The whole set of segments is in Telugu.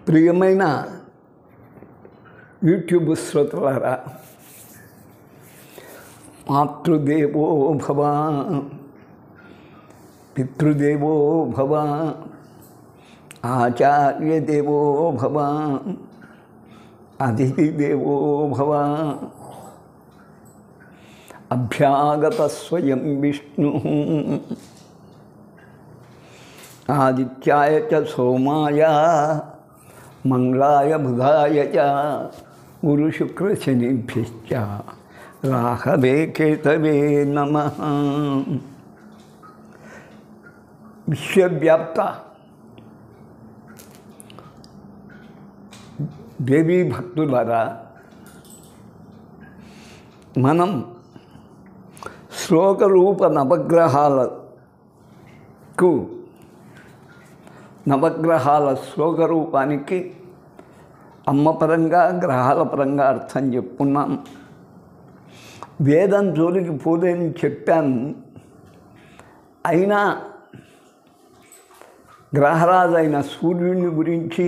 ప్రియమైన యూట్యూబ్ శ్రోతలారా, మాతృదేవో భవ, పితృదేవో భవ, ఆచార్యదేవో భవ, అతిథిదేవో భవ, అభ్యాగత స్వయం విష్ణు, ఆదిత్యాయ చ సోమాయ మంగళాయ బుధాయ చ గురు శుక్ర శనిభ్యశ్చ రాహవే కేతవే నమః. విశ్వవ్యాప్త దేవీ భక్తులారా, మనం శ్లోకరూప నవగ్రహాల శ్లోకరూపానికి అమ్మపరంగా గ్రహాల పరంగా అర్థం చెప్పుకున్నాం. వేదం జోలికి పోలేని చెప్పాను. అయినా గ్రహరాజు అయిన సూర్యుని గురించి,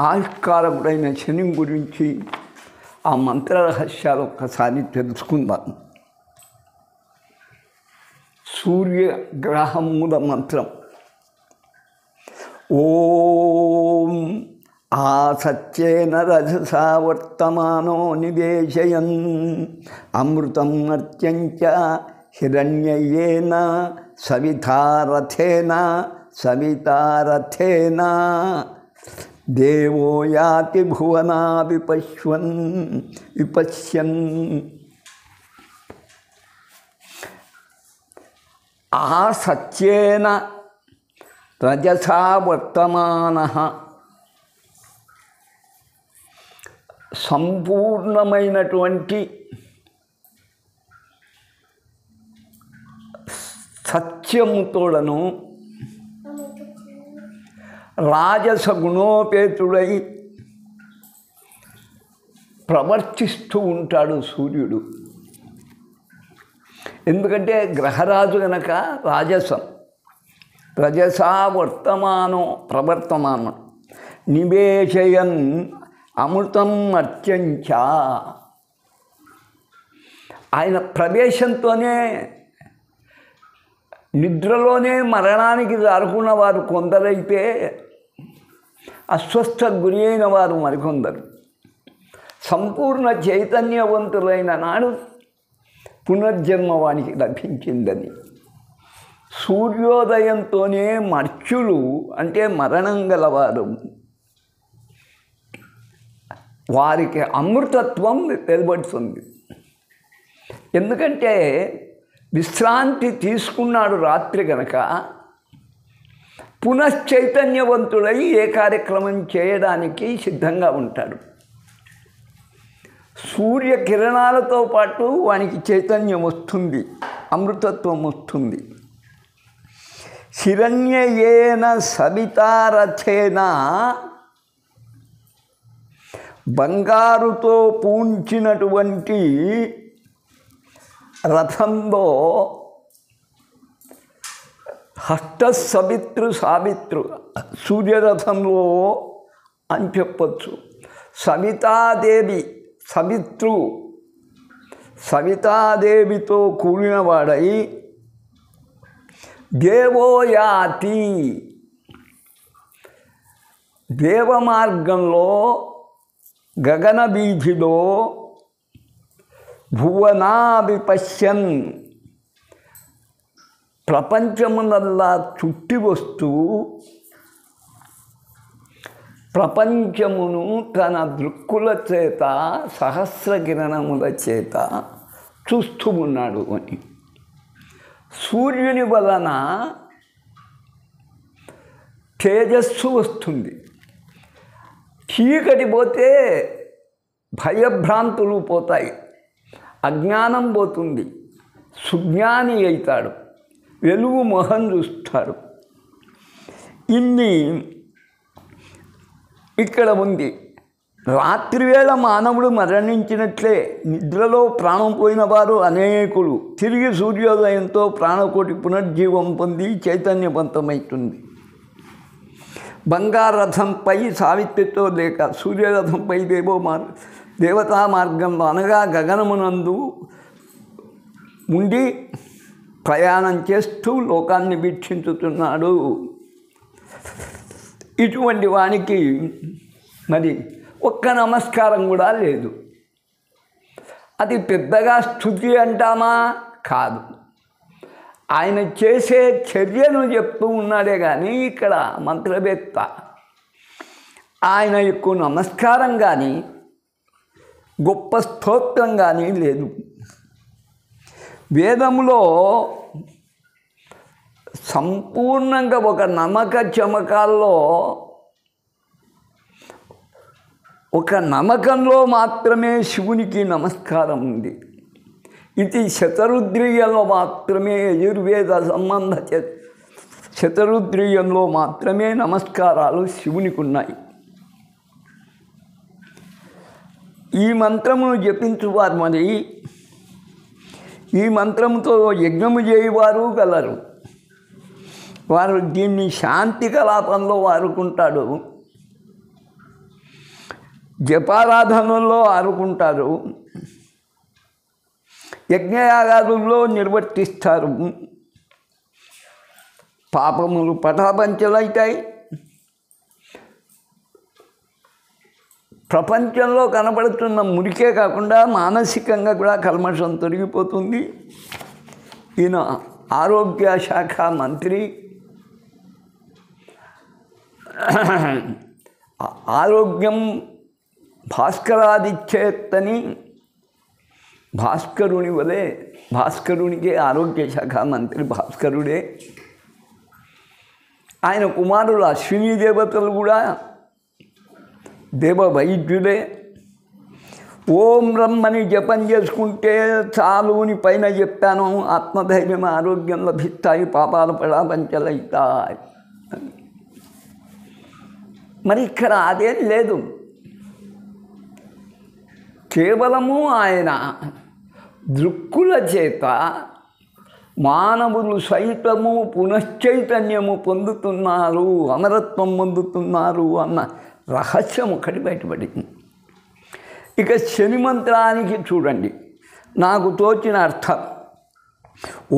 ఆయుష్కారకుడైన శని గురించి ఆ మంత్ర రహస్యాలు ఒక్కసారి తెలుసుకుందాం. సూర్యగ్రహం మూల మంత్రం ఓం ఆసత్యేన రజసా వర్తమానో నివేశయన్ అమృతం అర్త్యంచ హిరణ్యేన సవితారథేన దేవో యాతి భువనా విపశ్యన్. ఆ సత్యేన రజసా వర్తమానః, సంపూర్ణమైనటువంటి సత్యముతోడను రాజస గుణోపేతుడై ప్రవర్తిస్తూ ఉంటాడు సూర్యుడు. ఎందుకంటే గ్రహరాజు గనక రాజసం, రజసా వర్తమానో ప్రవర్తమానం, నివేశయన్ అమృతం అర్త్యంచ. ఆయన ప్రవేశంతోనే నిద్రలోనే మరణానికి జారుకున్న వారు కొందరైతే, అస్వస్థ గురి అయిన వారు మరికొందరు. సంపూర్ణ చైతన్యవంతులైన నాడు పునర్జన్మ వానికి లభించిందని. సూర్యోదయంతోనే మర్త్యులు అంటే మరణం గలవారు, వారికి అమృతత్వం వెలువడుతుంది. ఎందుకంటే విశ్రాంతి తీసుకున్నాడు రాత్రి గనక, పునశ్చైతన్యవంతుడై ఏ కార్యక్రమం చేయడానికి సిద్ధంగా ఉంటాడు. సూర్యకిరణాలతో పాటు వానికి చైతన్యం వస్తుంది, అమృతత్వం వస్తుంది. హిరణ్యేన సవితారథేన, బంగారుతో పూంచినటువంటి రథంలో హస్తసవితృ సావిత్రు, సూర్యరథంలో అని చెప్పచ్చు. సవితాదేవి, సవితాదేవితో కూడినవాడై దేవోయాతి, దేవమార్గంలో గగన వీధిలో భువనా విపశ్యన్, ప్రపంచమునల్లా చుట్టి వస్తూ ప్రపంచమును తన దృక్కుల చేత, సహస్రకిరణముల చేత చూస్తూ ఉన్నాడు అని. సూర్యుని వలన తేజస్సు వస్తుంది. చీకటి పోతే భయభ్రాంతులు పోతాయి, అజ్ఞానం పోతుంది, సుజ్ఞాని అవుతాడు, వెలుగు మొహం చూస్తాడు. ఇన్ని ఇక్కడ ఉంది. రాత్రివేళ మానవుడు మరణించినట్లే నిద్రలో ప్రాణం పోయిన వారు అనేకులు తిరిగి సూర్యోదయంతో ప్రాణకోటి పునర్జీవం పొంది చైతన్యవంతమవుతుంది. బంగారు రథంపై సావిత్రితో లేక సూర్యరథంపై దేవతా మార్గంలో అనగా గగనమునందు ఉండి ప్రయాణం చేస్తూ లోకాన్ని వీక్షించుతున్నాడు. ఇటువంటి వానికి మరి ఒక్క నమస్కారం కూడా లేదు. అది పెద్దగా స్తుతి అంటామా? కాదు. ఆయన చేసే చర్యను చెప్తూ ఉన్నాడే కానీ ఇక్కడ మంత్రవేత్త ఆయన ఎక్కువ నమస్కారం కానీ గొప్ప స్తోత్రం కానీ లేదు. వేదములో సంపూర్ణంగా ఒక నమక చమకాల్లో ఒక నమ్మకంలో మాత్రమే శివునికి నమస్కారం ఉంది. ఇది శతరుద్రీయంలో మాత్రమే, యజుర్వేద సంబంధ శతరుద్రీయంలో మాత్రమే నమస్కారాలు శివునికి ఉన్నాయి. ఈ మంత్రమును జపించువారు మరి ఈ మంత్రముతో యజ్ఞము చేయవారు గలరు. వారు దీన్ని శాంతి కలాపంలో వాడుకుంటాడు, జపారాధనలో ఆడుకుంటారు, యజ్ఞయాగాదుల్లో నిర్వర్తిస్తారు. పాపములు పటాపంచలవుతాయి. ప్రపంచంలో కనబడుతున్న మురికే కాకుండా మానసికంగా కూడా కల్మషం తొలగిపోతుంది. ఈయన ఆరోగ్య శాఖ మంత్రి. ఆరోగ్యం భాస్కరాదిచ్చేత్తని భాస్కరుని వలె, భాస్కరునికే ఆరోగ్య శాఖ మంత్రి భాస్కరుడే. ఆయన కుమారులు అశ్విని దేవతలు కూడా దేవ వైద్యులే. ఓం రమ్మని జపం చేసుకుంటే చాలు అని పైన చెప్పాను. ఆత్మధైర్యం, ఆరోగ్యం లభిస్తాయి, పాపాలు పడాపంచలవుతాయి. మరి ఇక్కడ అదేం లేదు. కేవలము ఆయన దృక్కుల చేత మానవులు సైతము పునశ్చైతన్యము పొందుతున్నారు, అమరత్వం పొందుతున్నారు అన్న రహస్యం ఒకటి బయటపడింది. ఇక శని మంత్రానికి చూడండి, నాకు తోచిన అర్థం.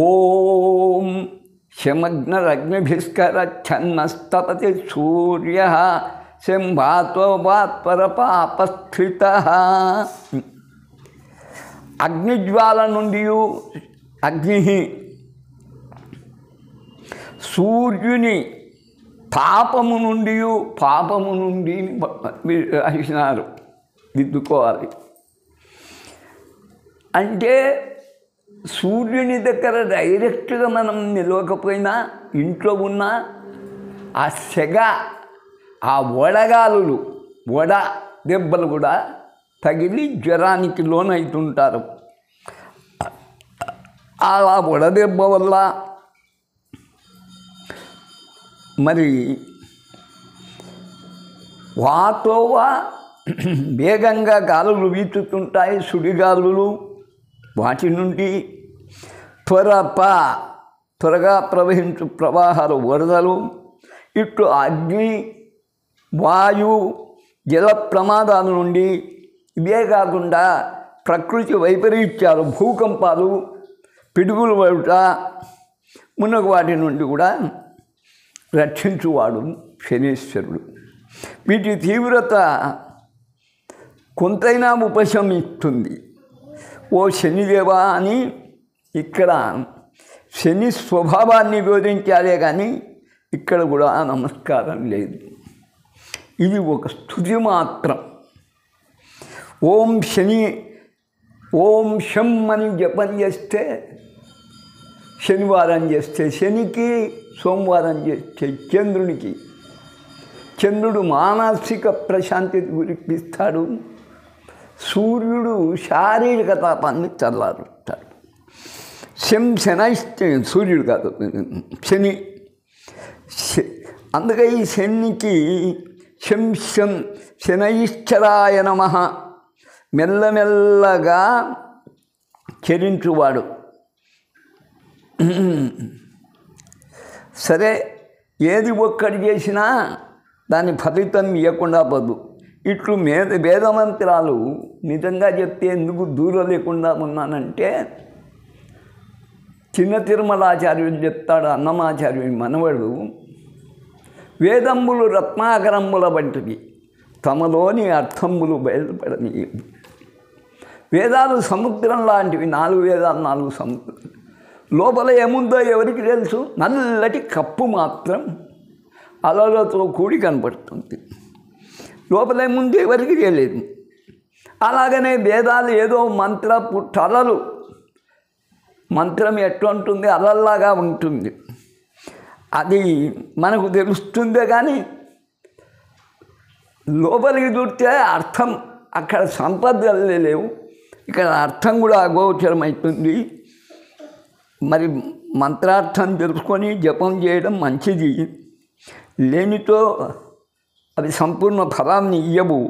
ఓం శమగ్నరగ్నిభిస్కర ఛన్నస్తపతి సూర్య శంభాత్వపాపస్థిత. అగ్నిజ్వాల నుండి, అగ్ని సూర్యుని తాపము నుండి, పాపము నుండి రాసినారు, దిద్దుకోవాలి. అంటే సూర్యుని దగ్గర డైరెక్ట్గా మనం నిలవకపోయినా ఇంట్లో ఉన్న ఆ సెగ, ఆ వడగాలులు, వడ దెబ్బలు కూడా తగిలి జ్వరానికి లోనవుతుంటారు. ఆ వడదెబ్బ వల్ల మరి వాతోవా వేగంగా గాలులు వీచుతుంటాయి, సుడిగాలులు. వాటి నుండి త్వరగా ప్రవహించు ప్రవాహాలు, వరదలు, ఇట్లు అగ్ని, వాయు, జల ప్రమాదాల నుండి, ఇవే కాకుండా ప్రకృతి వైపరీత్యాలు, భూకంపాలు, పిడుగులు పడుట మున్నగు వాటి నుండి కూడా రక్షించువాడు శనీశ్వరుడు. వీటి తీవ్రత కొంతైనా ఉపశమిస్తుంది. ఓ శనిదేవా అని ఇక్కడ శని స్వభావాన్ని వివరించాలే కానీ ఇక్కడ కూడా నమస్కారం లేదు. ఇది ఒక స్తుతి మాత్రం. ఓం శని, ఓం శం అని జపం చేస్తే, శనివారం చేస్తే శనికి, సోమవారం చేస్తే చంద్రునికి. చంద్రుడు మానసిక ప్రశాంతి గురిపిస్తాడు, సూర్యుడు శారీరక తాపాన్ని చల్లారుస్తాడు. శనైస్తే సూర్యుడు కాదు, శని. అందుకే ఈ శనికి శనైశ్చరాయ నమః, మెల్లమెల్లగా చరించువాడు. సరే, ఏది ఒక్కటి చేసినా దాని ఫలితం ఇవ్వకుండా పోదు. ఇట్లు వేదమంత్రాలు నిజంగా చెప్తే ఎందుకు దూరం లేకుండా ఉన్నానంటే, చిన్న తిరుమలాచార్యుడు చెప్తాడు, అన్నమాచార్యుడి మనవడు, వేదంబులు రత్నాకరముల వంటివి, తమలోని అర్థంబులు బయలుపడని. వేదాలు సముద్రం లాంటివి, 4 వేదాలు 4 సముద్రాలు. లోపల ఏముందో ఎవరికి తెలుసు? నల్లటి కప్పు మాత్రం అలలతో కూడి కనపడుతుంది. లోపల ఏముంది ఎవరికి తెలియదు. అలాగనే వేదాలు ఏదో మంత్రపు మంత్రం ఎట్లా ఉంటుంది? అలల్లాగా ఉంటుంది. అది మనకు తెలుస్తుందే కానీ లోపలికి దూరితే అర్థం అక్కడ సంపదలు లేవు, ఇక్కడ అర్థం కూడా అగోచరమవుతుంది. మరి మంత్రార్థం తెలుసుకొని జపం చేయడం మంచిది. లేనితో అది సంపూర్ణ ఫలాన్ని ఇయ్యవు.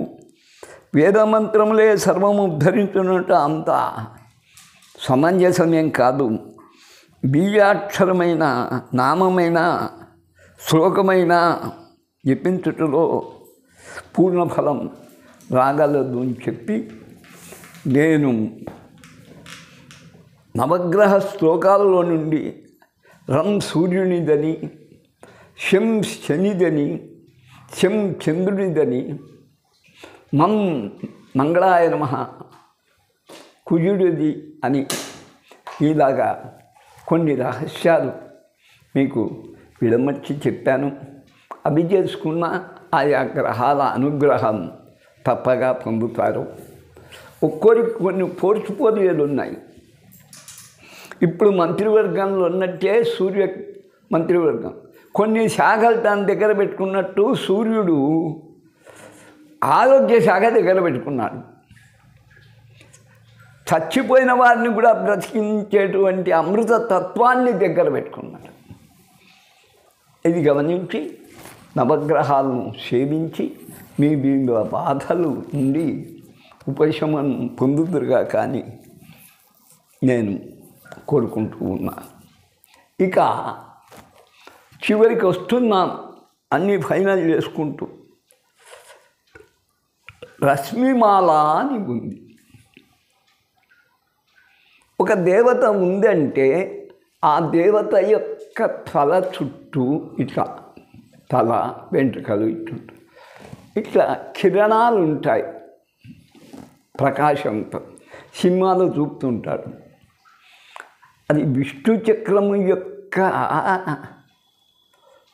వేదమంత్రములే సర్వము ఉద్ధరించున్నట్టు అంత సమంజసమేం కాదు. బీజాక్షరమైన నామమైన శ్లోకమైన జపించుటలో పూర్ణఫలం రాగలదు అని చెప్పి నేను నవగ్రహ శ్లోకాలలో నుండి రం సూర్యునిదని, శం శనిదని, శం చంద్రునిదని, మం మంగళాయ నమః కుజుడిది అని ఇలాగా కొన్ని రహస్యాలు మీకు విడమర్చి చెప్పాను. అవి చేసుకున్న ఆయా గ్రహాల అనుగ్రహం తప్పగా పొందుతారు. ఒక్కొరికి కొన్ని పోర్చుపోలియలు ఉన్నాయి. ఇప్పుడు మంత్రివర్గంలో ఉన్నట్టే సూర్య మంత్రివర్గం కొన్ని శాఖలు దాని దగ్గర పెట్టుకున్నట్టు సూర్యుడు ఆరోగ్య శాఖ దగ్గర పెట్టుకున్నాడు. చచ్చిపోయిన వారిని కూడా బ్రతికించేటువంటి అమృత తత్వాన్ని దగ్గర పెట్టుకున్నాడు. ఇది గమనించి నవగ్రహాలను సేవించి మీ బాధలు నుండి ఉపశమనం పొందుదురుగా కానీ నేను కోరుకుంటూ ఉన్నాను. ఇక చివరికి వస్తున్నాం, అన్నీ ఫైనల్ చేసుకుంటూ. రశ్మిమాల అని ఉంది. ఒక దేవత ఉందంటే ఆ దేవత యొక్క తల చుట్టూ ఇట్లా తల వెంట్రుకలు ఇట్లా కిరణాలు ఉంటాయి ప్రకాశంతో. సినిమాలో చూపుతుంటాడు. అది విష్ణు చక్రము యొక్క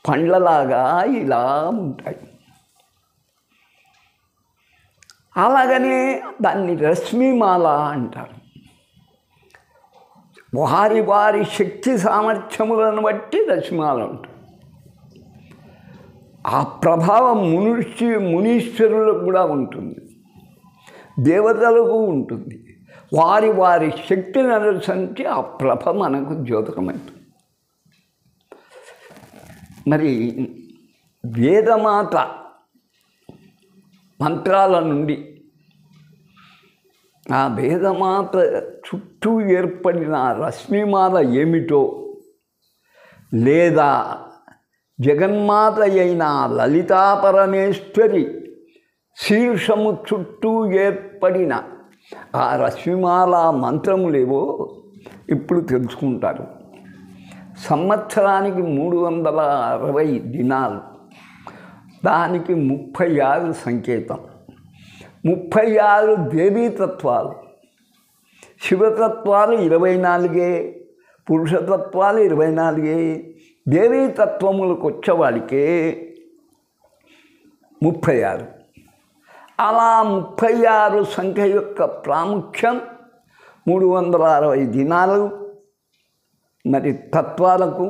పండ్లలాగా ఇలా ఉంటాయి. అలాగనే దాన్ని రశ్మిమాల అంటారు. వారి వారి శక్తి సామర్థ్యములను బట్టి రశ్మిమాల ఉంటుంది. ఆ ప్రభావం మునీశ్వరులకు కూడా ఉంటుంది, దేవతలకు ఉంటుంది. వారి వారి శక్తిని అనుసరించి ఆ ప్రభ మనకు ద్యోతకమవుతుంది. మరి వేదమాత మంత్రాల నుండి ఆ వేదమాత చుట్టూ ఏర్పడిన రశ్మిమాల ఏమిటో, లేదా జగన్మాత అయిన లలితా పరమేశ్వరి శీర్షము చుట్టూ ఏర్పడిన ఆ రశ్మిమాల మంత్రములేవో ఇప్పుడు తెలుసుకుంటారు. సంవత్సరానికి 360 దినాలు, దానికి 36 సంకేతం, 36 దేవీతత్వాలు. శివతత్వాలు 24, పురుషతత్వాలు 24, దేవీతత్వములకు వచ్చేవాడికే 36. అలా 36 సంఖ్య యొక్క ప్రాముఖ్యం 360 దినాలు మరి తత్వాలకు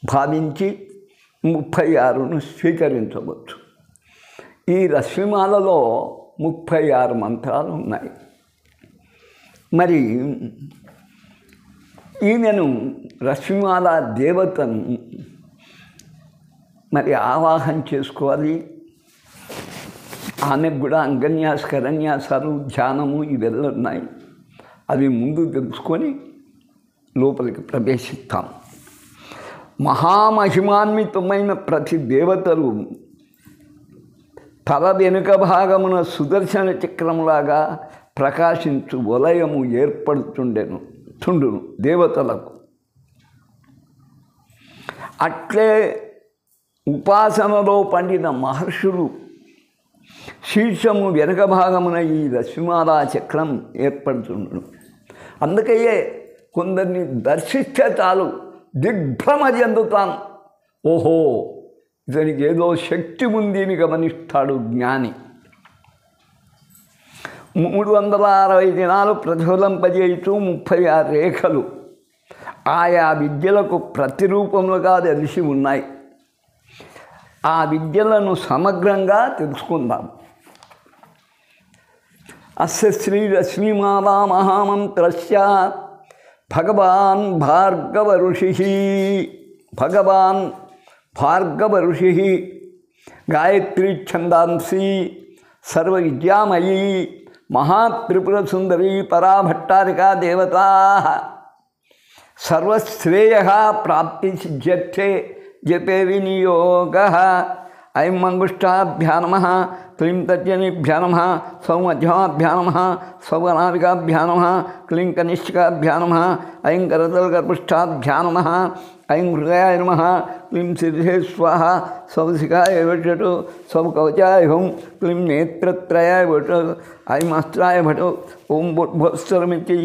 భావించి 36ను స్వీకరించవచ్చు. ఈ రశ్మిమాలలో 36 మంత్రాలు ఉన్నాయి. మరి ఈమెను రశ్మిమాల దేవతను మరి ఆవాహన చేసుకోవాలి. ఆమెకు కూడా అంగన్యాస కరన్యాసాలు ధ్యానము ఇవెల్లా ఉన్నాయి. అవి ముందు తెలుసుకొని లోపలికి ప్రవేశిస్తాం. మహామహిమాన్వితమైన ప్రతి దేవతలు తల వెనుక భాగమున సుదర్శన చక్రములాగా ప్రకాశించు వలయము తుండును దేవతలకు. అట్లే ఉపాసనలో పండిన మహర్షులు శీర్షము వెనుక భాగమున ఈ రశ్మిమాలా చక్రం ఏర్పడుతుండును. అందుకయ్యే కొందరిని దర్శిస్తే చాలు దిగ్భ్రమ చెందుతాను. ఓహో, ఇతనికి ఏదో శక్తి ఉంది అని గమనిస్తాడు జ్ఞాని. 360 దినాలు ప్రతిఫలింపజేస్తూ 36 రేఖలు ఆయా విద్యలకు ప్రతిరూపములుగా తెలిసి ఉన్నాయి. ఆ విద్యలను సమగ్రంగా తెలుసుకుందాం. అస్య శ్రీ రశ్మిమాలా మహామంత్రస్య భగవాన్ భార్గవ ఋషి గాయత్రీ ఛందాంసి సర్వవిద్యామయీ మహాత్రిపుర సుందరీ పరాభట్టారికా దేవతా సర్వశ్రేయ ప్రాప్తి సిద్ధ్యర్థే జపే వినియోగ. ఐం మంగుష్టాభ్యా నమః, క్లీం తర్జనీభ్యా నమః, సౌమధ్యమాభ్యా నమః, సౌగనావికాభ్యా నమః, క్లీం కనిష్ఠికాభ్యా నమః, ఐం కరతలగర్భుష్టాభ్యా నమః, ఐం హృదయాయ నమః, క్లీం శిరసే స్వాహ, సౌశిఖాయ భటు, సౌకవచాయ హుం, క్లీం నేత్రత్రయాయ భటు, ఐం అస్త్రాయ భటు, ఓం భుత్భుత్సరమితి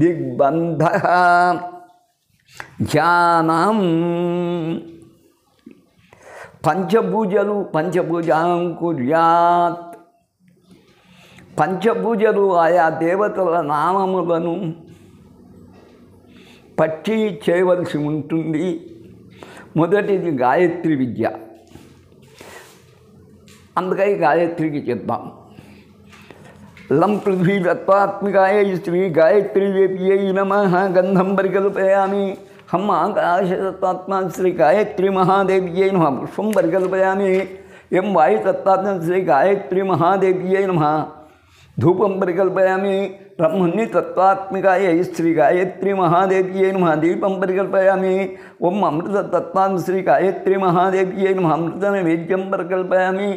దిగ్బంధ ధ్యానం. పంచపూజాం కుర్యాత్. పంచపూజలు ఆయా దేవతల నామములను పట్టి చేయవలసి ఉంటుంది. మొదటిది గాయత్రి విద్య. అందుకై గాయత్రికి చెప్తాం. లం పృథ్వీ తత్వాత్మికాయ శ్రీ గాయత్రీ దేవ్యై నమః గంధం పరికల్పయామి. హం ఆకాశతత్వాత్మా శ్రీ గాయత్రీ మహాదేవ్యై నమః పుష్పం పరికల్పయామి. ఎం వాయుతత్వాత్మ శ్రీ గాయత్రీ మహాదేవ్యై నమః ధూపం పరికల్పయామి. బ్రహ్మణ్ణి తత్వాత్మికాయ శ్రీ గాయత్రీ మహాదేవ్యై నమః దీపం పరికల్పయామి. ఓం అమృతతత్వాత్మ శ్రీ గాయత్రీ మహాదేవ్యై నమః అమృత నైవేద్యం పరికల్పయామి.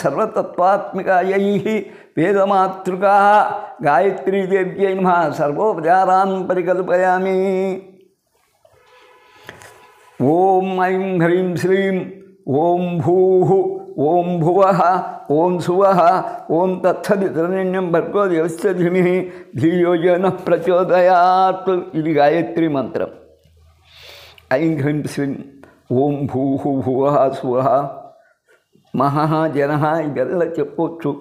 సర్వతత్వాత్మికాయై వేదమాతృకా గాయత్రీ దేవ్యై నమః సర్వోపచారాన్ పరికల్పయామి. ఓం ఐం హ్రీం శ్రీం ఓం భూః ఓం భువః ఓం సువః ఓం తత్సదితరణ్యం భర్గో దేవస్య ధీమహి ధియో యో నః ప్రచోదయాత్. ఇది గాయత్రి మంత్రం. ఐం హ్రీం శ్రీం ఓం భూః భువః సువః మహః జనః ఇవెల్లా చెప్పవచ్చు.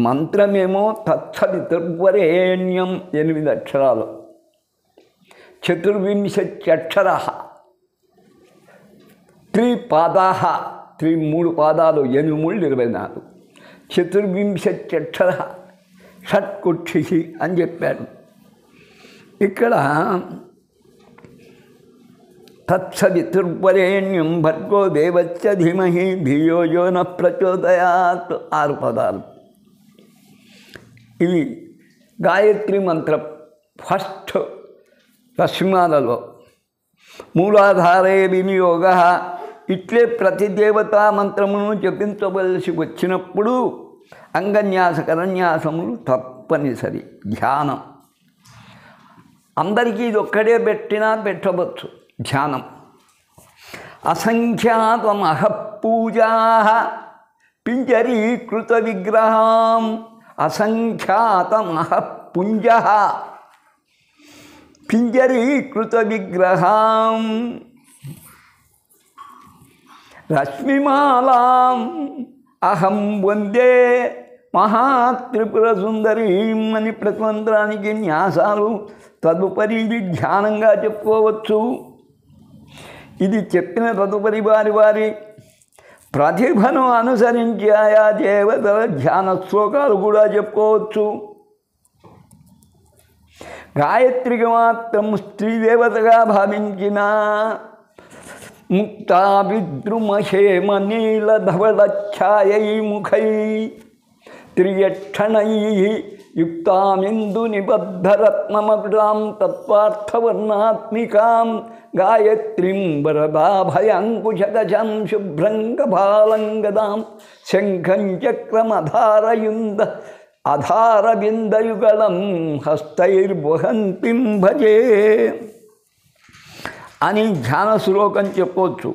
మంత్రమేమో తత్సదితుర్వరేణ్యం 8 అక్షరాలు. 24 అక్షరాः. 3 పాదాः 3 పాదాలు 8 3 24. 24 అక్షరः షట్కుక్షిః అని చెప్పాడు. ఇక్కడ తత్సవితుర్వరేణ్యం భర్గో దేవస్య ధీమహి ధియో యో నః ప్రచోదయాత్ 6 పదాలు. ఇది గాయత్రి మంత్రం ఫస్ట్ రశ్మిమాలలో. మూలాధారే వినియోగ. ఇట్లే ప్రతి దేవతా మంత్రమును జపించవలసి వచ్చినప్పుడు అంగన్యాస కరన్యాసములు తప్పనిసరి. ధ్యానం అందరికీ ఇది ఒక్కడే పెట్టినా పెట్టవచ్చు. ధ్యానం అసంఖ్యాతమహ పూజా పింజరీకృత విగ్రహం. అసంఖ్యాతమహ పుంజ పింజరీకృత విగ్రహం. రశ్మిమాలాం అహం వందే మహాత్రిపుర సుందరీం అని ప్రతిమంత్రానికి న్యాసాలు. తదుపరి ఇది ధ్యానంగా చెప్పుకోవచ్చు. ఇది చెప్పిన తదుపరి వారి ప్రతిభను అనుసరించి ఆయా దేవతల ధ్యాన శ్లోకాలు కూడా చెప్పుకోవచ్చు. గాయత్రికి మాత్రం స్త్రీదేవతగా భావించిన ముక్తా విద్రుమహేమ నీలధవళఛాయై ముఖై త్రియక్షణై యుక్తామిందు నిబద్ధరత్నమకుటాం తత్వార్థవర్ణాత్మికాం గాయత్రీం వరదాభయాంకుశకజం శుభ్రం కపాలంగదాం శంఖం చక్రమధారయుంద అధారవిందయుగళం హస్తైర్వహంతిం భజే అని ధ్యాన శ్లోకం చెప్పవచ్చు.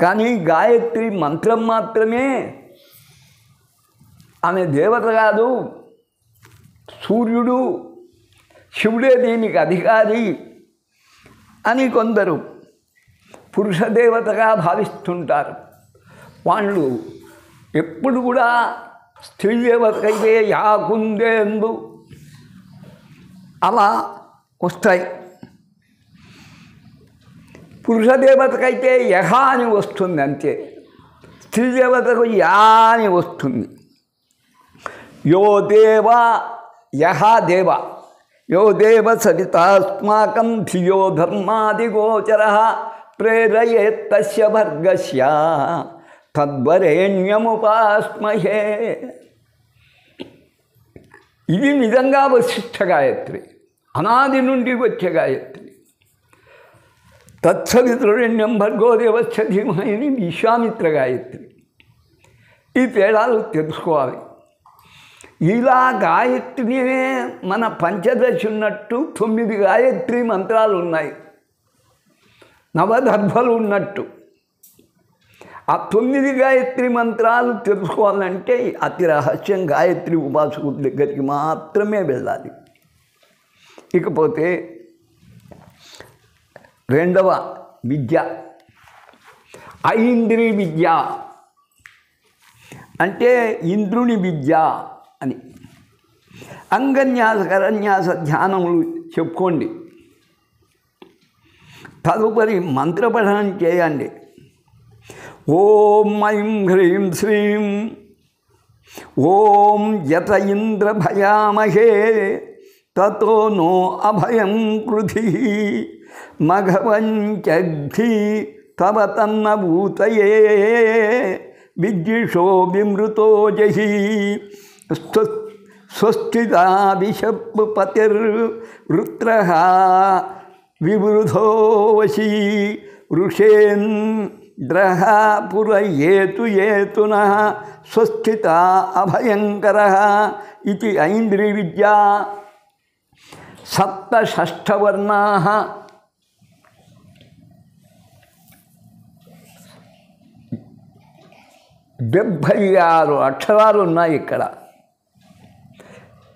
కానీ గాయత్రి మంత్రం మాత్రమే, ఆమె దేవత కాదు, సూర్యుడు శివుడే దీనికి అధికారి అని కొందరు పురుష దేవతగా భావిస్తుంటారు. వాళ్ళు ఎప్పుడు కూడా స్త్రీ దేవతకైతే యాకుందేందు అలా వస్తాయి, పురుష దేవతకైతే యహ అని వస్తుంది అంతే, స్త్రీ దేవతకు యా అని వస్తుంది. యో దేవ యహ దేవ యో దేవ సరితాస్మాకం ధియో ధర్మాదిగోచర ప్రేరయేత్తస్య భర్గస్య తద్వరేణ్యముపాస్మహే. ఇది నిజంగా వశిష్ఠ గాయత్రి, అనాది నుండి వచ్చే గాయత్రి. తత్సవితురణ్యం భర్గో దేవస్య ధీమహి విశ్వామిత్ర గాయత్రి. ఈ తేడాలు తెలుసుకోవాలి. ఇలా గాయత్రినే మన పంచదశ ఉన్నట్టు 9 గాయత్రి మంత్రాలు ఉన్నాయి, నవదర్భలు ఉన్నట్టు. ఆ 9 గాయత్రి మంత్రాలు తెలుసుకోవాలంటే అతి రహస్యం గాయత్రి ఉపాసకుల దగ్గరికి మాత్రమే వెళ్ళాలి. ఇకపోతే రెండవ విద్య ఐంద్రియ విద్య, అంటే ఇంద్రుని విద్య అని. అంగన్యాస కరన్యాస ధ్యానములు చెప్పుకోండి, తదుపరి మంత్రపఠనం చేయండి. ఓం ఐం హ్రీం శ్రీం ఓం యత ఇంద్ర భయామహే తతో నో అభయం పృథి మఘవంచగ్ధి తవ తన్నభూతయే విద్యుషో విమృతో జహి స్వస్తిదా విషపతిర్వృత్రః వివృధో వశీ వృషేంద్రః పురయేతు ఏతునః స్వస్థిత అభయంకరః. ఇది ఐంద్రియ విద్యా. సప్తషష్ఠవర్ణాః 76 అక్షరాలు ఉన్నాయి ఇక్కడ.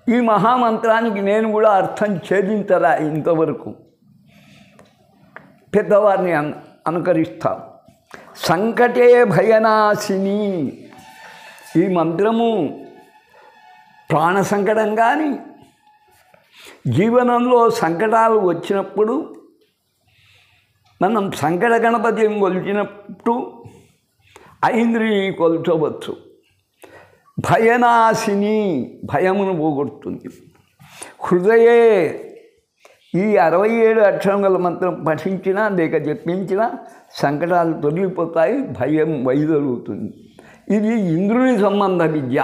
ఈ మహామంత్రానికి నేను కూడా అర్థం ఛేదించరా ఇంతవరకు, పెద్దవారిని అనుకరిస్తాం. సంకటే భయనాశిని. ఈ మంత్రము ప్రాణ సంకటం కానీ జీవనంలో సంకటాలు వచ్చినప్పుడు మనం సంకట గణపతిని కొలిచినప్పుడు ఐంద్రిని కొల్చవచ్చు. భయనాశిని, భయమును పోగొడుతుంది. హృదయే, ఈ 67 అక్షరముల మంత్రం పఠించినా లేక జపించినా సంకటాలు తొలగిపోతాయి, భయం వైదొలుగుతుంది. ఇది ఇంద్రుని సంబంధ విద్య.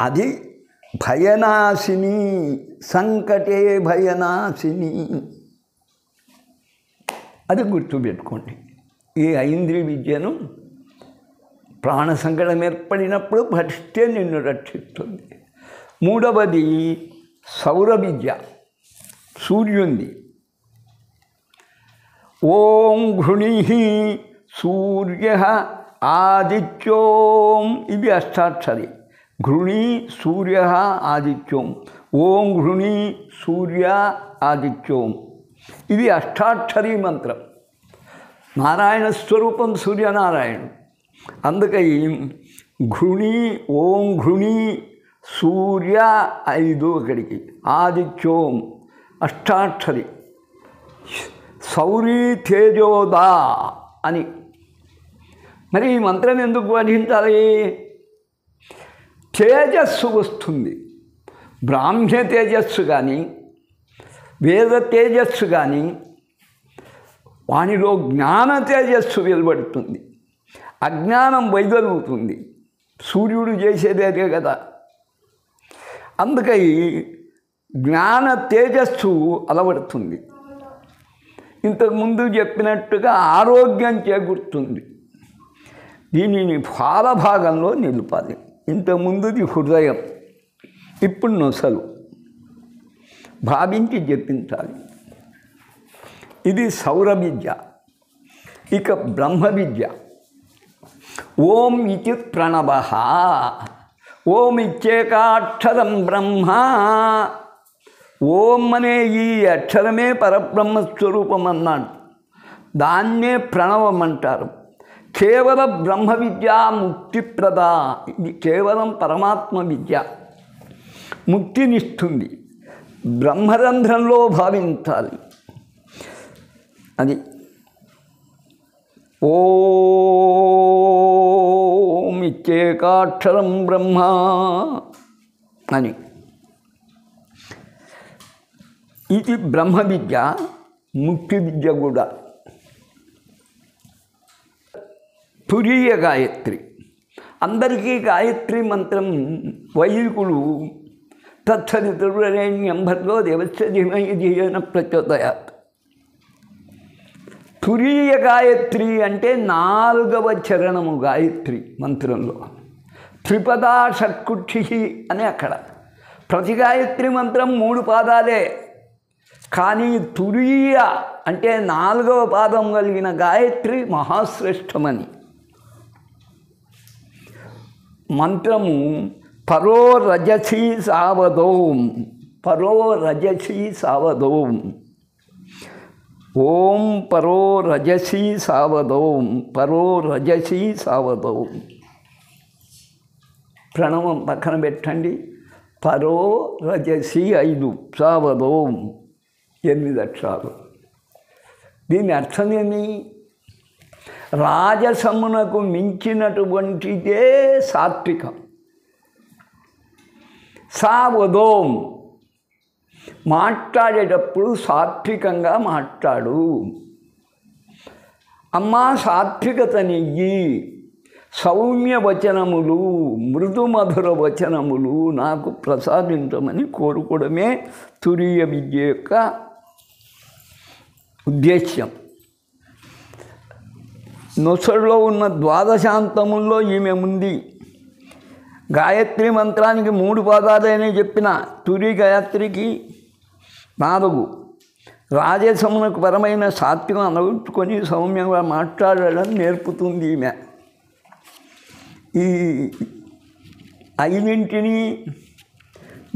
అది భయనాశిని, సంకటే భయనాశిని, అది గుర్తుపెట్టుకోండి. ఈ ఐంద్రియ విద్యను ప్రాణ సంకటం ఏర్పడినప్పుడు పఠిస్తే నిన్ను రక్షిస్తుంది. మూడవది సౌర విద్య, సూర్యుంది. ఓం ఘృణి సూర్య ఆదిత్యోం, ఇది అష్టాక్షరి. ఘృణి సూర్య ఆదిత్యోం. ఓం ఘృణి సూర్య ఆదిత్యోం, ఇది అష్టాక్షరీ మంత్రం. నారాయణ స్వరూపం సూర్యనారాయణుడు. అందుకని ఘృణి, ఓం ఘృణి సూర్య 5 అక్కడికి, ఆదిత్యోం అష్టాక్షరి. సౌరీ తేజోదా అని. మరి ఈ మంత్రం ఎందుకు పఠించాలి? తేజస్సు వస్తుంది. బ్రాహ్మ్య తేజస్సు కానీ వేద తేజస్సు కానీ వానిలో జ్ఞాన తేజస్సు వెలువడుతుంది, అజ్ఞానం వైదొలుగుతుంది. సూర్యుడు చేసేది అదే కదా. అందుకని జ్ఞాన తేజస్సు అలవడుతుంది. ఇంతకుముందు చెప్పినట్టుగా ఆరోగ్యం చేకూరుతుంది. దీనిని పాలభాగంలో నిలపాలి. ఇంతకుముందుది హృదయం, ఇప్పుడు నొసలు. భావించి జపించాలి. ఇది సౌర విద్య. ఇక బ్రహ్మ విద్య. ఓం ఇతి ప్రణవ. ఓం ఇచ్చేకాక్షరం బ్రహ్మ. ఓం అనే ఈ అక్షరమే పరబ్రహ్మస్వరూపం అన్నాడు. దాన్నే ప్రణవం అంటారు. కేవల బ్రహ్మ విద్య ముక్తిప్రద. ఇది కేవలం పరమాత్మ విద్య, ముక్తినిస్తుంది. బ్రహ్మరంధ్రంలో భావించాలి. అది ఓం ఇచ్చేకాక్షరం బ్రహ్మ అని. ఇది బ్రహ్మ విద్య, ముక్తి విద్య కూడా. తురీయ గాయత్రి. అందరికీ గాయత్రి మంత్రం వైదికులు తత్సవితుర్వరేణ్యం భర్గో దేవస్య ధీమహి ధియో ప్రచోదయాత్. తురీయ గాయత్రి అంటే 4వ చరణము గాయత్రి మంత్రంలో. త్రిపదా షట్కుక్షి అని అక్కడ. ప్రతి గాయత్రి మంత్రం 3 పాదాలే. కానీ తురీయ అంటే 4వ పాదం కలిగిన గాయత్రి మహాశ్రేష్టమని. మంత్రము పరో రజసి సావదోం. పరో రజసి సావదోం. ఓం పరో రజసి సావదోం. పరో రజసి సావదోం. ప్రణవం పక్కన పెట్టండి. పరో రజసి 5, సావదోం 8 అక్షరాలు. దీని అర్థమేమి? రాజసమునకు మించినటువంటిదే సాత్వికం. సావదోం. మాట్లాడేటప్పుడు సాత్వికంగా మాట్లాడు. అమ్మా సాత్వికతనియ్యి. సౌమ్య వచనములు, మృదుమధుర వచనములు నాకు ప్రసాదించమని కోరుకోవడమే తురీయ విద్య యొక్క ఉద్దేశ్యం. నొసడులో ఉన్న ద్వాదశాంతముల్లో ఈమె ఉంది. గాయత్రి మంత్రానికి 3 పాదాలనే చెప్పిన. తురీ గాయత్రికి 4. రాజసమునకు పరమైన సాత్వికం అనుకుంటుకొని సౌమ్యంగా మాట్లాడడం నేర్పుతుంది ఈమె. ఈ 5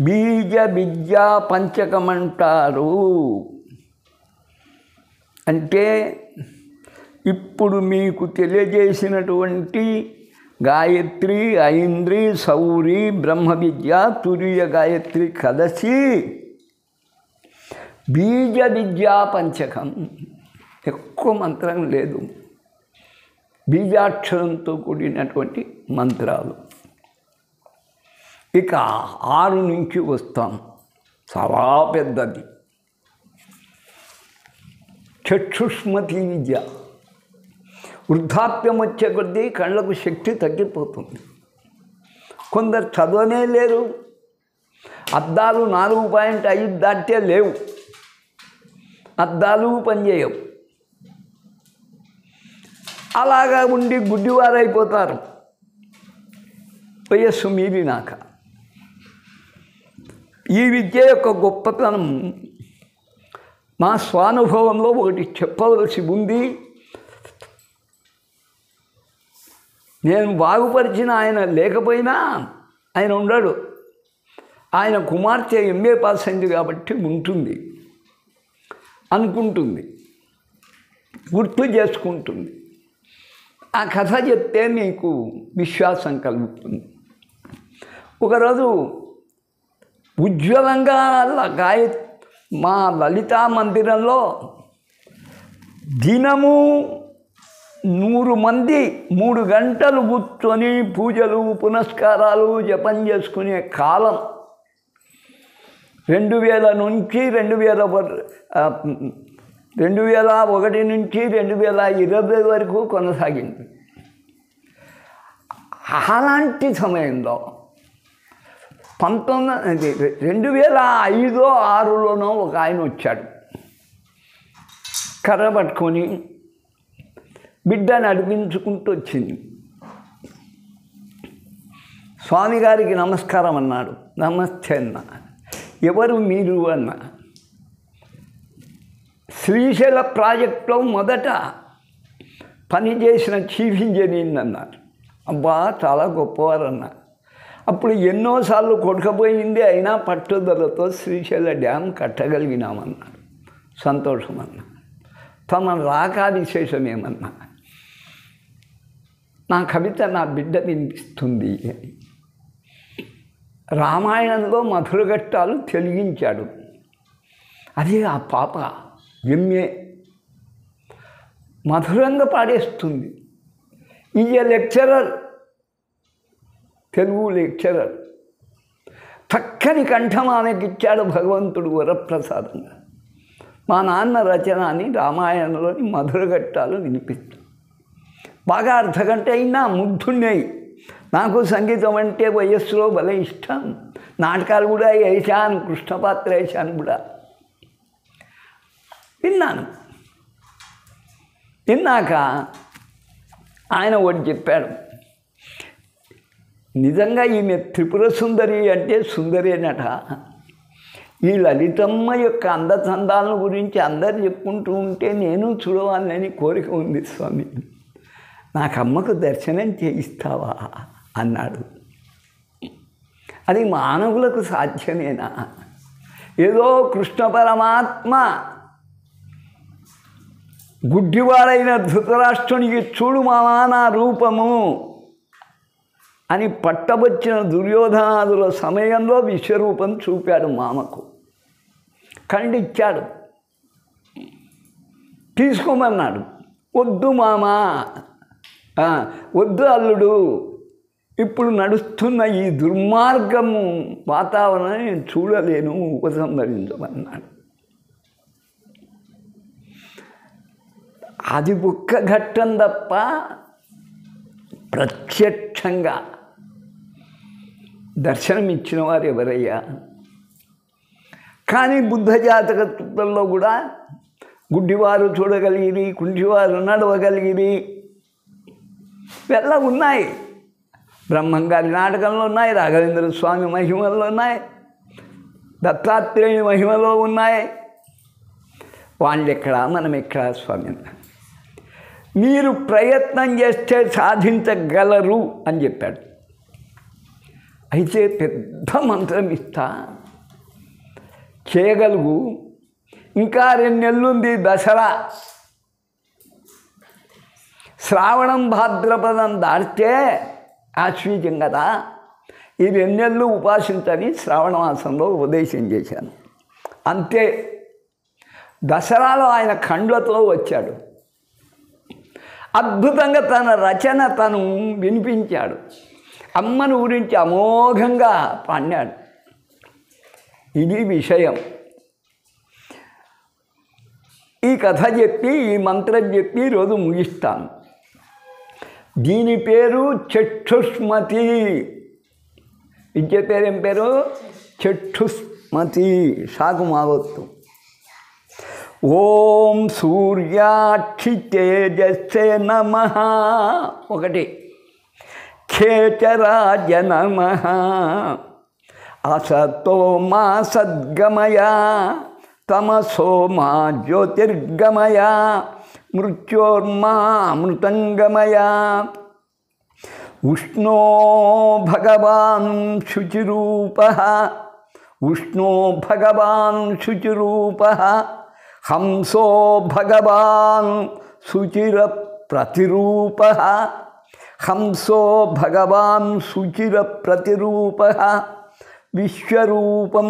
బీజ విద్యా పంచకమంటారు. అంటే ఇప్పుడు మీకు తెలియజేసినటువంటి గాయత్రి, ఐంద్రి, సౌరి, బ్రహ్మ విద్య, తురీయ గాయత్రి కలిసి బీజ విద్యా పంచకం. ఎక్కువ మంత్రం లేదు, బీజాక్షరంతో కూడినటువంటి మంత్రాలు. ఇక 6 నుంచి వస్తాం. చాలా పెద్దది. చక్షుష్మతి విద్య. వృద్ధాప్యం వచ్చే కొద్దీ కళ్ళకు శక్తి తగ్గిపోతుంది. కొందరు చదవనే లేరు. అద్దాలు 4.5 దాటితే లేవు. అద్దాలు పనిచేయవు. అలాగా ఉండి గుడ్డివారైపోతారు వయస్సు మీరినాక. ఈ విద్య యొక్క గొప్పతనం మా స్వానుభవంలో ఒకటి చెప్పవలసి ఉంది. నేను బాగుపరిచిన ఆయన లేకపోయినా ఆయన ఉన్నాడు. ఆయన కుమార్తె MA పాస్ అయింది కాబట్టి ఉంటుంది అనుకుంటుంది, గుర్తు చేసుకుంటుంది. ఆ కథ చెప్తే మీకు విశ్వాసం కలుగుతుంది. ఒకరోజు ఉజ్వలంగా మా లలితా మందిరంలో దినము 100 మంది 3 గంటలు కూర్చొని పూజలు పునస్కారాలు జపం చేసుకునే కాలం 2000 నుంచి 2001 నుంచి 2020 వరకు కొనసాగింది. అలాంటి సమయంలో 2005-06లోనో ఒక ఆయన వచ్చాడు, కర్ర పట్టుకొని బిడ్డ నడిపించుకుంటూ వచ్చింది. స్వామిగారికి నమస్కారం అన్నాడు. నమస్తే అన్న. ఎవరు మీరు అన్న. శ్రీశైల ప్రాజెక్టులో మొదట పనిచేసిన చీఫ్ ఇంజనీర్ అన్నారు. అబ్బా చాలా గొప్పవారు అన్నారు. అప్పుడు ఎన్నోసార్లు కొట్టుకుపోయింది, అయినా పట్టుదలతో శ్రీశైల డ్యామ్ కట్టగలిగినామన్నారు. సంతోషం అన్నా. తమ రాకా విశేషం ఏమన్నా, నా కవిత నా బిడ్డ వినిపిస్తుంది అని. రామాయణంలో మధురఘట్టాలు తెలిగించాడు. అదే ఆ పాప ఎంఏ మధురంగా పాడేస్తుంది. Is a lecturer, Telugu lecturer. చక్కని కంఠం ఆమెకిచ్చాడు భగవంతుడు వరప్రసాదంగా. మా నాన్న రచన అని రామాయణంలోని మధురఘట్టాలు వినిపిస్తుంది. బాగా అర్ధగంట అయినా ముగ్ధున్నాయి. నాకు సంగీతం అంటే వయస్సులో భలే ఇష్టం. నాటకాలు కూడా వేశాను, కృష్ణపాత్ర వేశాను కూడా. విన్నాను. విన్నాక ఆయన ఒకటి చెప్పాడు, నిజంగా ఈమె త్రిపుర సుందరి అంటే సుందరేనట. ఈ లలితమ్మ యొక్క అందచందాలను గురించి అందరు చెప్పుకుంటూ ఉంటే నేను చూడవాలని కోరిక ఉంది స్వామి, నాకు అమ్మకు దర్శనం చేయిస్తావా అన్నాడు. అది మానవులకు సాధ్యమేనా? ఏదో కృష్ణ పరమాత్మ గుడ్డివాడైన ధృతరాష్ట్రునికి చూడు మామా నా రూపము అని పట్టబొచ్చిన దుర్యోధనాదుల సమయంలో విశ్వరూపం చూపాడు మామకు. ఖండిచ్చాడు, తీసుకోమన్నాడు. వద్దు మామా, వద్దు అల్లుడు, ఇప్పుడు నడుస్తున్న ఈ దుర్మార్గము వాతావరణం నేను చూడలేను, ఉపసంహరించమన్నాడు. అది ఒక్క ఘట్టం తప్ప ప్రత్యక్షంగా దర్శనమిచ్చిన వారు ఎవరయ్యా? కానీ బుద్ధ జాతకత్వంలో కూడా గుడ్డివారు చూడగలిగిరి, కుంటివారు నడవగలిగిరి, ఇవెల్లా ఉన్నాయి. బ్రహ్మంగారి నాటకంలో ఉన్నాయి, రాఘవేంద్ర స్వామి మహిమల్లో ఉన్నాయి, దత్తాత్రేయుని మహిమలో ఉన్నాయి. వాళ్ళు ఎక్కడా మనం ఎక్కడా స్వామి? మీరు ప్రయత్నం చేస్తే సాధించగలరు అని చెప్పాడు. అయితే పెద్ద మంత్రం ఇస్తా, చేయగలుగు. ఇంకా 2 నెలలుంది దసరా. శ్రావణం భాద్రపదం దాటితే ఆశ్వీజం కదా, ఈ 2 నెలలు ఉపాసించని శ్రావణ మాసంలో ఉపదేశం చేశాను. అంతే. దసరాలో ఆయన ఖండ్లతో వచ్చాడు. అద్భుతంగా తన రచన తను వినిపించాడు. అమ్మను గురించి అమోఘంగా పాడాడు. ఇది విషయం. ఈ కథ చెప్పి, ఈ మంత్రం చెప్పి ఈరోజు ముగిస్తాను. దీని పేరు చక్షుష్మతి. విద్య పేరేం పేరు? చక్షుష్మతి. సాకు మావత్తు. ఓం సూర్యాక్షి తేజస్సే నమః. 1. ఖేచరాజ నమః. అసతో మా సద్గమయ తమసో మా జ్యోతిర్గమయ మృత్యోర్మా అమృతంగమయ. ఉష్ణో భగవాన్ శుచిరూపః. ఉష్ణో భగవాన్ శుచిరూపః. హంసో భగవాన్ శుచిర ప్రతిరూపః. హంసో భగవాన్ శుచిర ప్రతిరూపః. విశ్వరూపం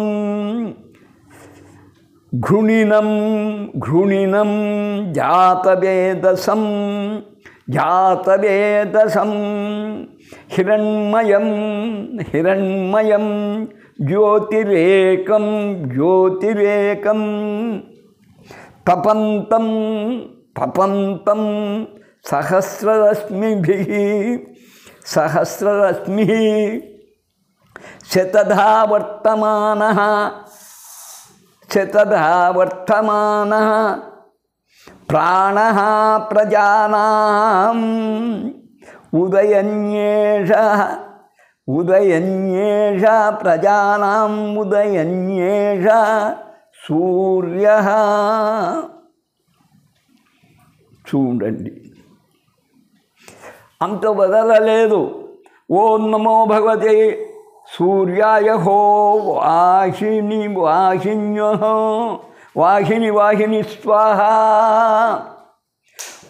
ఘృణినం ఘృణినం జాతవేదసం జాతవేదసం. హిరణ్మయం హిరణ్మయం జ్యోతిరేకం జ్యోతిరేకం. తపంతం తపంతం సహస్రరశ్మిభిః సహస్రరశ్మిః శతధా వర్తమానః శతధా వర్తమానః ప్రాణః ప్రజానాం ఉదయన్యేషః ఉదయన్యేష ప్రజానాం ఉదయన్యేష సూర్యః. చూడండి, అంత వదలలేదు. ఓం నమో భగవతే సూర్యాయ హో వాహిని వాహిన్యః వాహిని వాహిని స్వాహ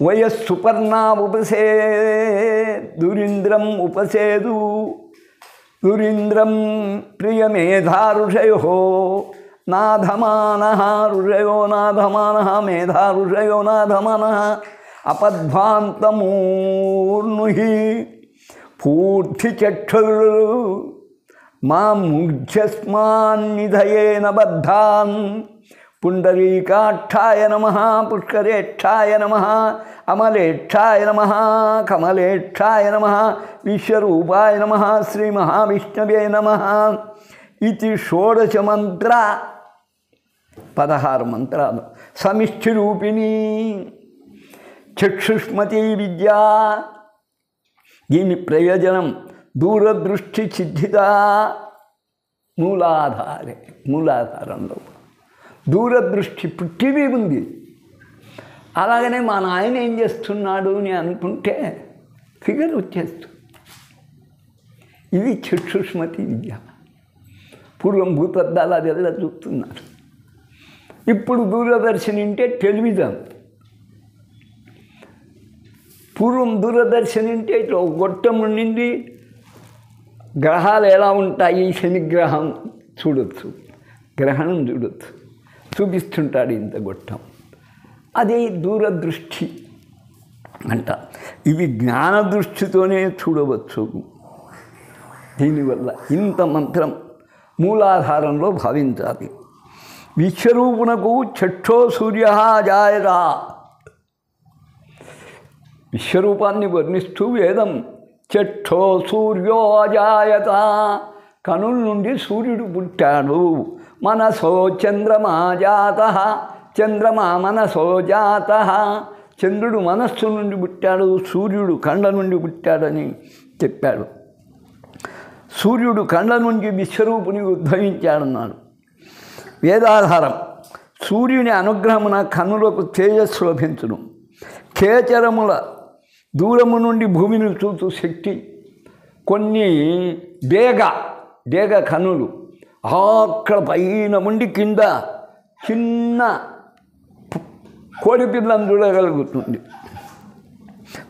వయస్సుపర్ణా ఉపసేదురింద్రం ఉపసేదు దురింద్రం ప్రియమేధారుషయో నాధమానః ఋషయో నాధమానః మేధా ఋషయో నాధమానః అపద్భాంతమూర్ణుః పూర్తిచక్షుర్ మాం ముఖ్యస్మాన్నిధయేన బద్ధాన్ పుండరీకాక్షాయ నమః పుష్కరేక్షాయ నమః అమలేక్షాయ నమః కమలేక్షాయ నమః విశ్వరూపాయ నమః శ్రీమహావిష్ణవే నమః. ఇది షోడశ మంత్ర 16 మంత్రాలు. సమిష్టిరూపిణి చక్షుష్మతి విద్య. దీని ప్రయోజనం దూరదృష్టి సిద్ధిత. మూలాధారంలో దూరదృష్టి పుట్టివి ఉంది. అలాగనే మా నాయన ఏం చేస్తున్నాడు అని అనుకుంటే ఫిగర్ వచ్చేస్తుంది. ఇది చక్షుష్మతి విద్య. పూర్వం భూతద్దాలు అది ఎలా చూస్తున్నారు. ఇప్పుడు దూరదర్శన్ అంటే టెలివిజన్. పూర్వం దూరదర్శన్ అంటే ఇట్లా గొట్టం ఉండింది. గ్రహాలు ఎలా ఉంటాయి, శనిగ్రహం చూడొచ్చు, గ్రహణం చూడొచ్చు, చూపిస్తుంటాడు ఇంత గొట్టం. అదే దూరదృష్టి అంట. ఇవి జ్ఞానదృష్టితోనే చూడవచ్చు. దీనివల్ల ఇంత మంత్రం మూలాధారంలో భావించాలి. విశ్వరూపునకు చక్షో సూర్య జాయరా. విశ్వరూపాన్ని వర్ణిస్తూ వేదం చక్షో సూర్యో అజాయత. కనుల నుండి సూర్యుడు పుట్టాడు. మనసో చంద్రమా జాత. చంద్రమా మనసో జాత. చంద్రుడు మనస్సు నుండి పుట్టాడు, సూర్యుడు కండ నుండి పుట్టాడని చెప్పాడు. సూర్యుడు కండ నుండి విశ్వరూపుని ఉద్భవించాడన్నాడు. వేదాధారం. సూర్యుని అనుగ్రహమున కన్నులకు తేజస్సు లభించును. కేచరముల దూరము నుండి భూమిని చూచు శక్తి. కొన్ని డేగ కన్నులు అక్కడ పైన ఉండి కింద చిన్న కోడిపిల్లను చూడగలుగుతుంది.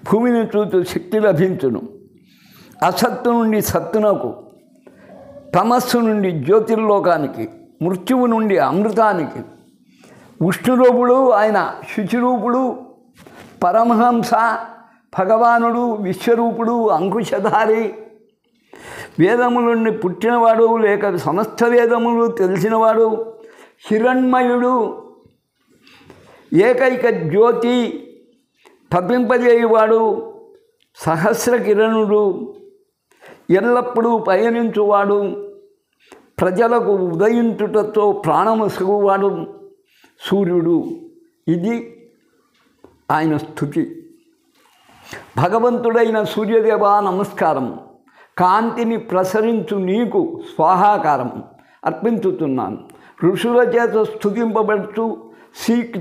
భూమిని చూచు శక్తి లభించును. అసత్తు నుండి సత్తునకు, తమస్సు నుండి జ్యోతిర్లోకానికి, మృత్యువు నుండి అమృతానికి. విష్ణురూపుడు ఆయన, శుచిరూపుడు పరమహంస, భగవానుడు విశ్వరూపుడు, అంకుశధారి. వేదముల నుండి పుట్టినవాడు, లేక సమస్త వేదములు తెలిసినవాడు, హిరణ్మయుడు, ఏకైక జ్యోతి, తప్పింపజేయువాడు, సహస్ర కిరణుడు, ఎల్లప్పుడూ పయనించువాడు, ప్రజలకు ఉదయించుటతో ప్రాణముసగువాడు సూర్యుడు. ఇది ఆయన స్తుతి. భగవంతుడైన సూర్యదేవ నమస్కారం. కాంతిని ప్రసరించు నీకు స్వాహాకారం అర్పించుతున్నాను. ఋషుల చేత స్తుతింపబడుతూ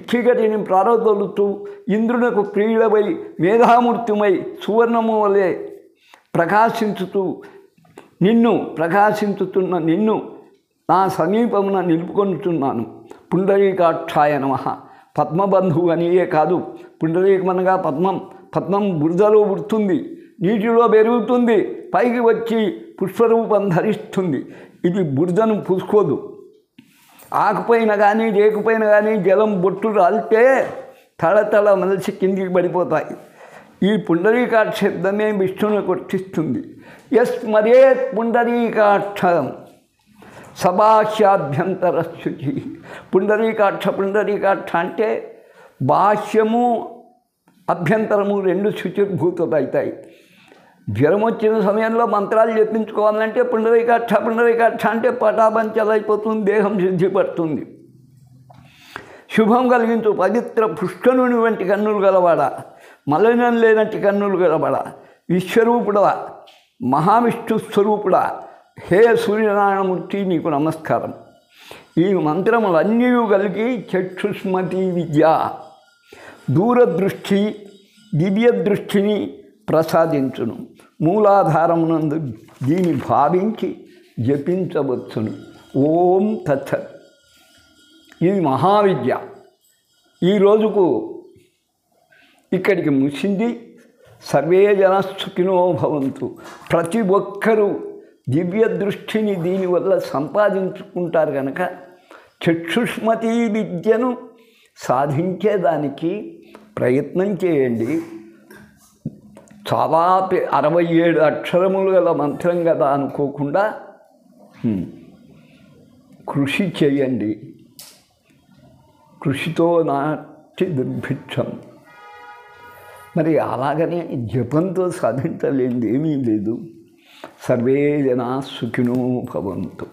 చీకటిని ప్రారదొలుతూ ఇంద్రునకు ప్రియుడవై మేధామూర్తిమై సువర్ణము వలె ప్రకాశించుతున్న నిన్ను నా సమీపమున నిలుపుకొనుచున్నాను. పుండరీకాక్షాయ నమః. పద్మబంధువు అనియే కాదు, పుండరీకమనగా పద్మం బురదలో పుడుతుంది, నీటిలో పెరుగుతుంది, పైకి వచ్చి పుష్పరూపం ధరిస్తుంది. ఇది బురదను పూసుకోదు. ఆకుపైన కానీ రేకుపైన కానీ జలం బొట్టు రాలితే తళతళ మలసి కిందికి పడిపోతాయి. ఈ పుండరీకాక్ష శబ్దమే విష్ణువుని కొట్టిస్తుంది. యస్మరేత్ పుండరీకాక్షం సబాహ్యాభ్యంతరశుచి. పుండరీకాక్ష అంటే బాహ్యము అభ్యంతరము రెండు శుచిర్భూతులవుతాయి. జ్వరం వచ్చిన సమయంలో మంత్రాలు చెప్పించుకోవాలంటే పుండరీకాక్ష అంటే పటాపంచలైపోతుంది, దేహం శుద్ధిపడుతుంది. శుభం కలిగించు పవిత్ర పుష్కరుని వంటి కన్నులు గలవాడ, మలినం లేనట్టి కన్నులు గలవాడ, విశ్వరూపుడా, మహావిష్ణు స్వరూపుడా, హే సూర్యనారాయణమూర్తి నీకు నమస్కారం. ఈ మంత్రములన్నీ కలిగి చక్షుష్మతి విద్య, దూరదృష్టి, దివ్య దృష్టిని ప్రసాదించును. మూలాధారమునందు దీని భావించి జపించవచ్చును. ఓం తత్సత్. ఇది మహావిద్య. ఈ రోజుకు ఇక్కడికి ముగిసింది. సర్వే జన సుఖినో భవంతు. ప్రతి ఒక్కరూ దివ్య దృష్టిని దీనివల్ల సంపాదించుకుంటారు కనుక చక్షుష్మతి విద్యను సాధించేదానికి ప్రయత్నం చేయండి. చాలా 67 అక్షరములు గల మంత్రం కదా అనుకోకుండా కృషి చేయండి. కృషితో నాటి దుర్భిక్షం. మరి అలాగనే జపంతో సాధించలేనిది ఏమీ లేదు. సర్వే జనా సుఖినో భవంతు.